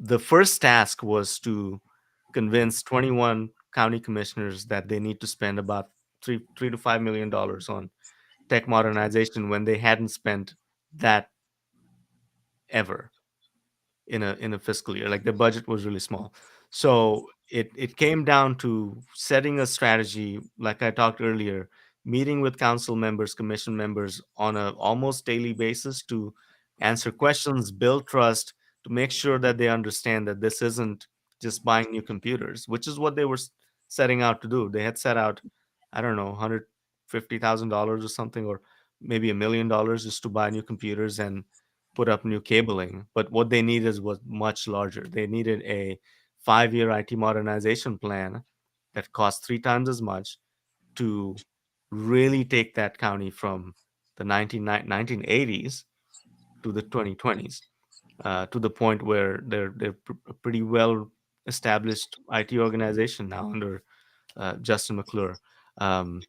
[SPEAKER 2] the first task was to convince 21 county commissioners that they need to spend about three to $5 million on tech modernization when they hadn't spent that ever in a fiscal year. Like the budget was really small. So it came down to setting a strategy, like I talked earlier, meeting with council members, commission members on a almost daily basis to answer questions, build trust, to make sure that they understand that this isn't just buying new computers, which is what they were setting out to do. They had set out, I don't know, $150,000 or something, or maybe $1 million just to buy new computers and put up new cabling. But what they needed was much larger. They needed a 5-year IT modernization plan that cost 3 times as much to really take that county from the 1980s to the 2020s, to the point where they're a pretty well established IT organization now under Justin McClure. Um,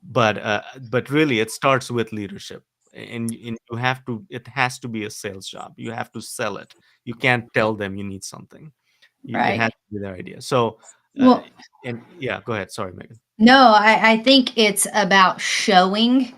[SPEAKER 2] but really it starts with leadership, and you have to it has to be a sales job. You have to sell it. You can't tell them you need something. It has
[SPEAKER 1] Right.
[SPEAKER 2] to be their idea. So uh,
[SPEAKER 1] Well,
[SPEAKER 2] and yeah, go ahead, sorry, Megan.
[SPEAKER 1] no, I think it's about showing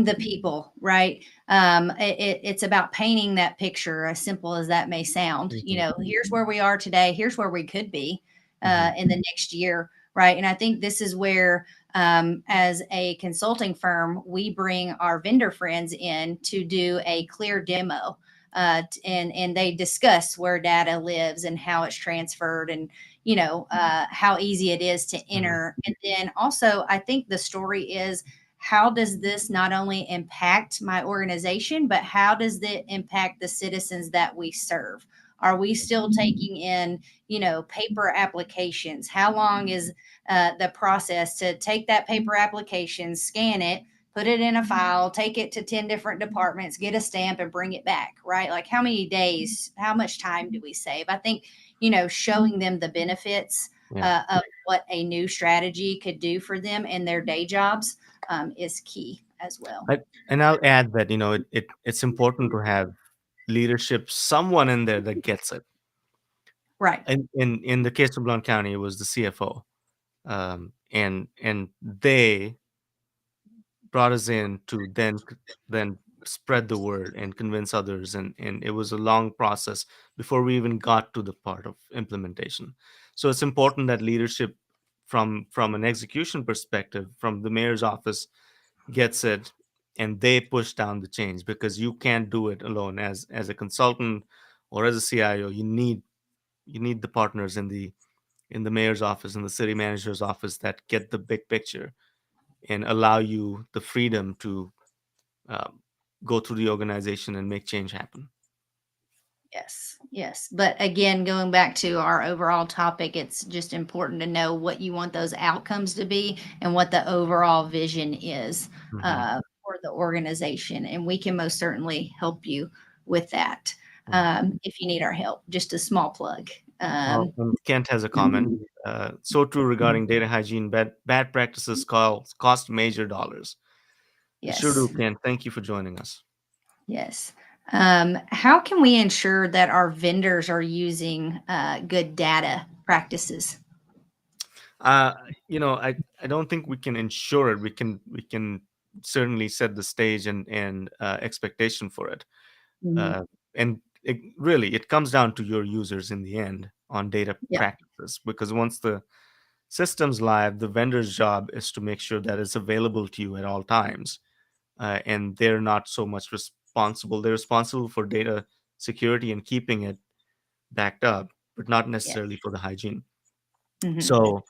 [SPEAKER 1] the people, right? It's about painting that picture, as simple as that may sound. You
[SPEAKER 2] Mm-hmm.
[SPEAKER 1] know, here's where we are today. Here's where we could be
[SPEAKER 2] Hmm.
[SPEAKER 1] in the next year, right? And I think this is where, as a consulting firm, we bring our vendor friends in to do a clear demo. And they discuss where data lives and how it's transferred, and how easy it is to
[SPEAKER 2] Hmm.
[SPEAKER 1] enter. And then also, I think the story is, how does this not only impact my organization, but how does it impact the citizens that we serve? Are we still taking in, paper applications? How long is the process to take that paper application, scan it, put it in a file, take it to 10 different departments, get a stamp, and bring it back, right? Like, how many days, how much time do we save? I think, showing them the benefits
[SPEAKER 2] Yeah.
[SPEAKER 1] of what a new strategy could do for them in their day jobs is key as well.
[SPEAKER 2] I, and I'll add that it's important to have leadership, someone in there that gets it.
[SPEAKER 1] Right.
[SPEAKER 2] In the case of Blount County, it was the CFO, and they brought us in to then spread the word and convince others, and it was a long process before we even got to the part of implementation. So it's important that leadership from an execution perspective, from the mayor's office, gets it, and they push down the change, because you can't do it alone as a consultant or as a CIO. You need the partners in the mayor's office and the city manager's office that get the big picture and allow you the freedom to um, go through the organization and make change happen.
[SPEAKER 1] Yes, yes. But again, going back to our overall topic, it's just important to know what you want those outcomes to be and what the overall vision is
[SPEAKER 2] Hmm.
[SPEAKER 1] for the organization, and we can most certainly help you with that
[SPEAKER 2] Mm.
[SPEAKER 1] if you need our help. Just a small plug.
[SPEAKER 2] Well, Kent has a comment. So true regarding data hygiene. Bad practices cost major dollars. Sure do,
[SPEAKER 1] Yes,
[SPEAKER 2] Kent. Thank you for joining us.
[SPEAKER 1] yes. How can we ensure that our vendors are using good data practices?
[SPEAKER 2] Uh, I don't think we can ensure it. We can certainly set the stage and expectation for it.
[SPEAKER 1] Mhm.
[SPEAKER 2] Uh, and really, it comes down to your users in the end on data
[SPEAKER 1] Yeah.
[SPEAKER 2] practices, because once the system's live, the vendor's job is to make sure that it's available to you at all times. And they're not so much responsible. They're responsible for data security and keeping it backed up, but not necessarily
[SPEAKER 1] Yes.
[SPEAKER 2] for the hygiene.
[SPEAKER 1] Hmm.
[SPEAKER 2] So,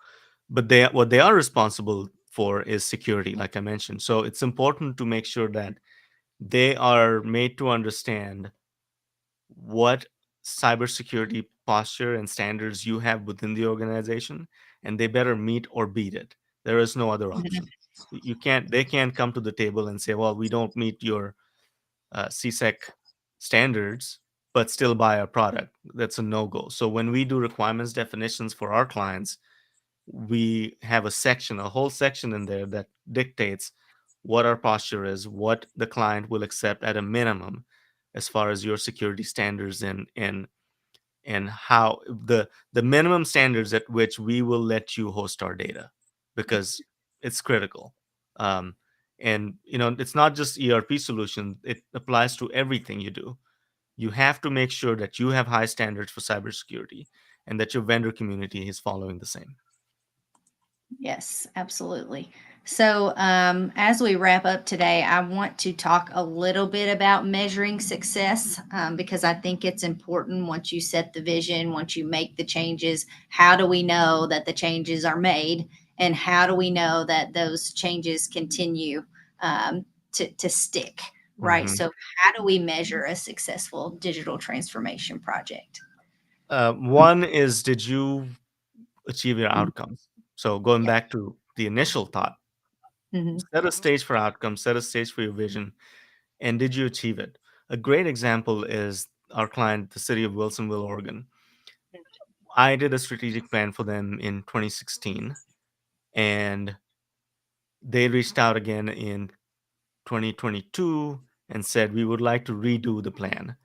[SPEAKER 2] but they what they are responsible for is security, like I mentioned. So it's important to make sure that they are made to understand what cybersecurity posture and standards you have within the organization, and they better meet or beat it. There is no other option. You can't They can't come to the table and say, well, we don't meet your CSEC standards, but still buy our product. That's a no-go. So when we do requirements definitions for our clients, we have a whole section in there that dictates what our posture is, what the client will accept at a minimum as far as your security standards, and how the minimum standards at which we will let you host our data, because it's critical. um, and it's not just ERP solution, it applies to everything you do. You have to make sure that you have high standards for cybersecurity and that your vendor community is following the same.
[SPEAKER 1] Yes, absolutely. So, as we wrap up today, I want to talk a little bit about measuring success because I think it's important once you set the vision, once you make the changes. How do we know that the changes are made? And how do we know that those changes continue to stick? Right.
[SPEAKER 2] Mhm.
[SPEAKER 1] So, how do we measure a successful digital transformation project?
[SPEAKER 2] One is, did you achieve your outcomes? So going
[SPEAKER 1] Yeah.
[SPEAKER 2] back to the initial thought,
[SPEAKER 1] Hmm.
[SPEAKER 2] set a stage for outcomes, set a stage for your vision, and did you achieve it? A great example is our client, the city of Wilsonville, Oregon. I did a strategic plan for them in 2016, and they reached out again in 2022 and said, we would like to redo the plan.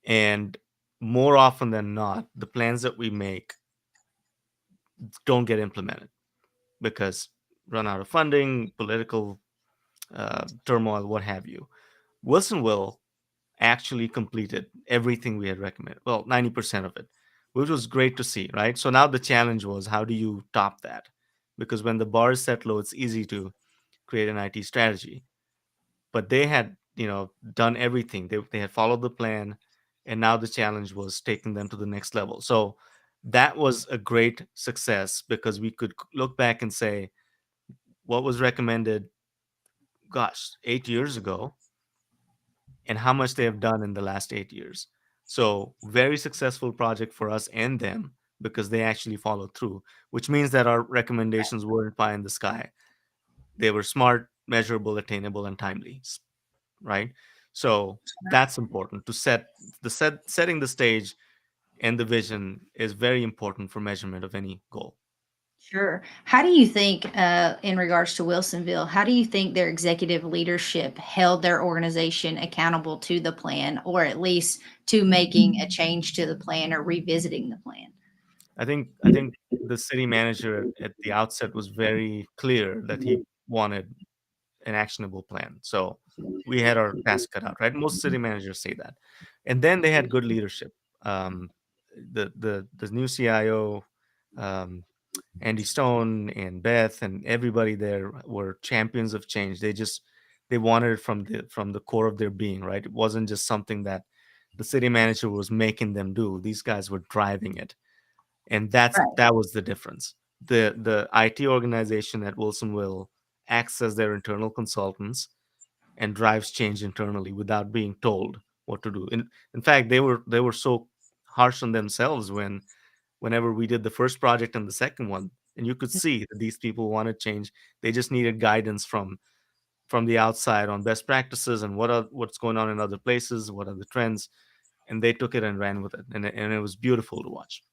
[SPEAKER 2] And more often than not, the plans that we make don't get implemented because run out of funding, political turmoil, what have you. Wilsonville actually completed everything we had recommended. Well, 90% of it, which was great to see, right? So now the challenge was, how do you top that? Because when the bar is set low, it's easy to create an IT strategy. But they had, done everything. They had followed the plan, and now the challenge was taking them to the next level. So that was a great success because we could look back and say, what was recommended, gosh, 8 years ago, and how much they have done in the last 8 years. So, very successful project for us and them because they actually followed through, which means that our recommendations weren't pie in the sky. They were smart, measurable, attainable, and timely, right? So, that's important to setting the stage, and the vision is very important for measurement of any goal.
[SPEAKER 1] Sure. How do you think, in regards to Wilsonville, how do you think their executive leadership held their organization accountable to the plan, or at least to making a change to the plan or revisiting the plan?
[SPEAKER 2] I think the city manager at the outset was very clear that he wanted an actionable plan. So we had our task cut out, right? Most city managers say that. And then they had good leadership. Um, the new CIO, um, Andy Stone and Beth and everybody there were champions of change. They wanted it from the core of their being, right? It wasn't just something that the city manager was making them do. These guys were driving it, and
[SPEAKER 1] Right.
[SPEAKER 2] that was the difference. The IT organization at Wilsonville acts as their internal consultants and drives change internally without being told what to do. In fact, they were so harsh on themselves whenever we did the first project and the second one, and you could see that these people wanted change. They just needed guidance from from the outside on best practices and what's going on in other places, what are the trends, and they took it and ran with it, and it was beautiful to watch.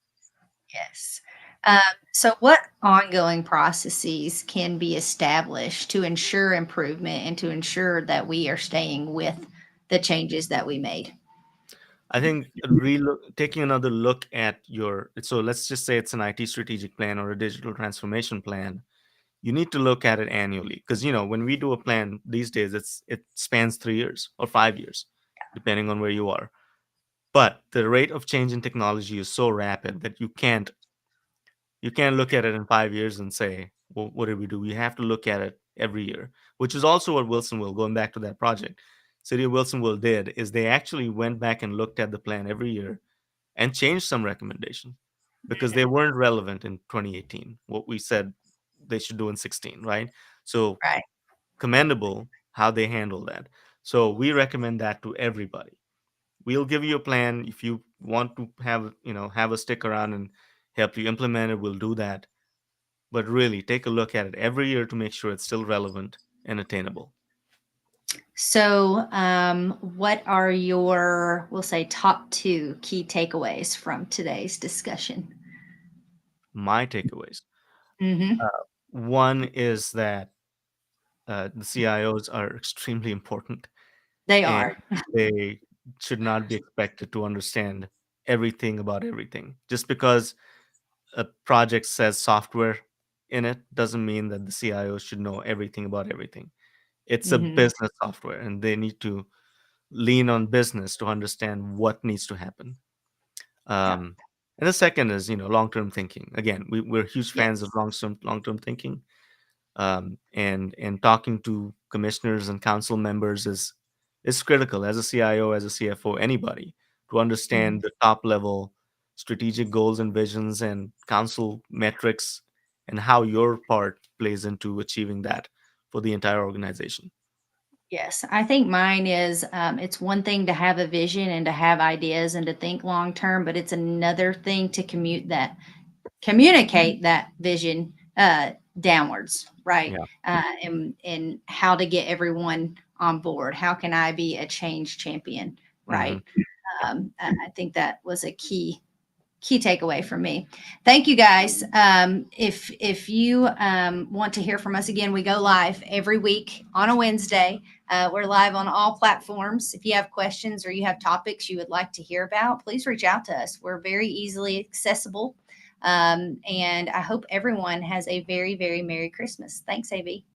[SPEAKER 1] Yes. Um, so, what ongoing processes can be established to ensure improvement and to ensure that we are staying with the changes that we made?
[SPEAKER 2] I think taking another look at so let's just say it's an IT strategic plan or a digital transformation plan. You need to look at it annually because when we do a plan these days, it spans 3 years or 5 years, depending on where you are. But the rate of change in technology is so rapid that you can't look at it in 5 years and say, well, what did we do? You have to look at it every year, which is also what Wilsonville, going back to that project, City of Wilsonville did, is they actually went back and looked at the plan every year and changed some recommendations because they
[SPEAKER 1] Mhm.
[SPEAKER 2] weren't relevant in 2018, what we said they should do in 16, right? So
[SPEAKER 1] Right.
[SPEAKER 2] commendable how they handle that. So we recommend that to everybody. We'll give you a plan. If you want to have a stick around and help you implement it, we'll do that. But really take a look at it every year to make sure it's still relevant and attainable.
[SPEAKER 1] So, what are your, we'll say, top two key takeaways from today's discussion?
[SPEAKER 2] My takeaways.
[SPEAKER 1] Hmm.
[SPEAKER 2] One is that the CIOs are extremely important,
[SPEAKER 1] They
[SPEAKER 2] and
[SPEAKER 1] are.
[SPEAKER 2] they should not be expected to understand everything about everything. Just because a project says software in it doesn't mean that the CIO should know everything about everything. It's a
[SPEAKER 1] Hmm.
[SPEAKER 2] business software, and they need to lean on business to understand what needs to happen.
[SPEAKER 1] Yeah.
[SPEAKER 2] Um, and the second is, long-term thinking. Again, we're huge fans of
[SPEAKER 1] Yes.
[SPEAKER 2] long-term thinking, and talking to commissioners and council members is critical as a CIO, as a CFO, anybody, to
[SPEAKER 1] Mhm.
[SPEAKER 2] understand the top level strategic goals and visions and council metrics and how your part plays into achieving that for the entire organization.
[SPEAKER 1] Yes, I think mine is it's one thing to have a vision and to have ideas and to think long term, but it's another thing to communicate that vision downwards, right?
[SPEAKER 2] Yeah.
[SPEAKER 1] And how to get everyone on board. How can I be a change champion,
[SPEAKER 2] Hmm.
[SPEAKER 1] right? I think that was a key takeaway from me. Thank you guys. If you want to hear from us again, we go live every week on a Wednesday. We're live on all platforms. If you have questions or you have topics you would like to hear about, please reach out to us. We're very easily accessible. And I hope everyone has a very, very Merry Christmas. Thanks, AB.